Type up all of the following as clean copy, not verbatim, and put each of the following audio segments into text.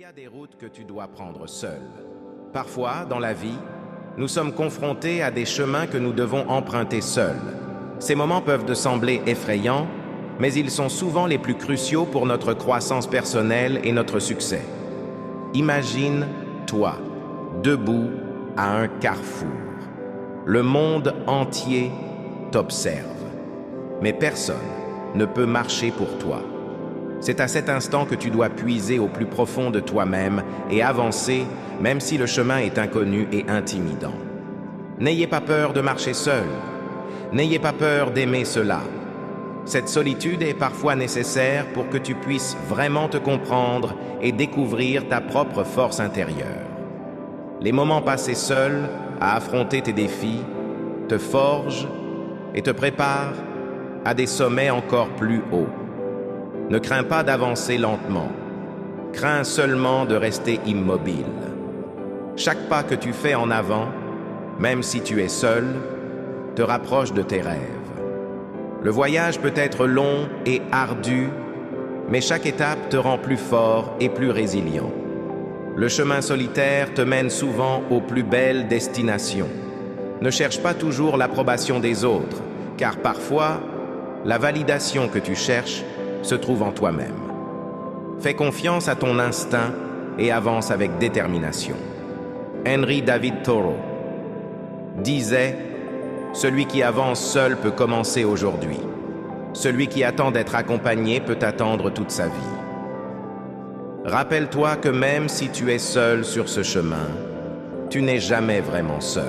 y a des routes que tu dois prendre seul. Parfois, dans la vie, nous sommes confrontés à des chemins que nous devons emprunter seuls. Ces moments peuvent te sembler effrayants, mais ils sont souvent les plus cruciaux pour notre croissance personnelle et notre succès. Imagine, toi, debout à un carrefour. Le monde entier t'observe, mais personne ne peut marcher pour toi. C'est à cet instant que tu dois puiser au plus profond de toi-même et avancer, même si le chemin est inconnu et intimidant. N'ayez pas peur de marcher seul. N'ayez pas peur d'aimer cela. Cette solitude est parfois nécessaire pour que tu puisses vraiment te comprendre et découvrir ta propre force intérieure. Les moments passés seuls à affronter tes défis te forgent et te préparent à des sommets encore plus hauts. Ne crains pas d'avancer lentement. Crains seulement de rester immobile. Chaque pas que tu fais en avant, même si tu es seul, te rapproche de tes rêves. Le voyage peut être long et ardu, mais chaque étape te rend plus fort et plus résilient. Le chemin solitaire te mène souvent aux plus belles destinations. Ne cherche pas toujours l'approbation des autres, car parfois, la validation que tu cherches se trouve en toi-même. Fais confiance à ton instinct et avance avec détermination. Henry David Thoreau disait « Celui qui avance seul peut commencer aujourd'hui. Celui qui attend d'être accompagné peut attendre toute sa vie. » Rappelle-toi que même si tu es seul sur ce chemin, tu n'es jamais vraiment seul.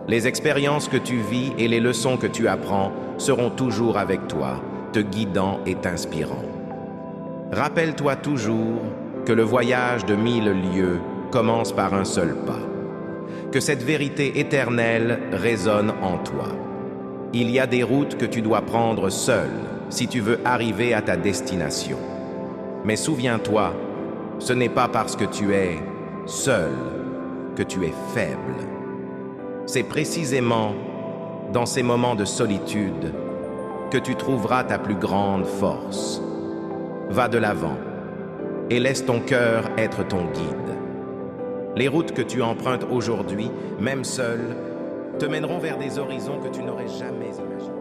Les expériences que tu vis et les leçons que tu apprends seront toujours avec toi, te guidant et t'inspirant. Rappelle-toi toujours que le voyage de 1000 lieues commence par un seul pas, que cette vérité éternelle résonne en toi. Il y a des routes que tu dois prendre seul si tu veux arriver à ta destination. Mais souviens-toi, ce n'est pas parce que tu es seul que tu es faible. C'est précisément dans ces moments de solitude que tu trouveras ta plus grande force. Va de l'avant et laisse ton cœur être ton guide. Les routes que tu empruntes aujourd'hui, même seul, te mèneront vers des horizons que tu n'aurais jamais imaginés.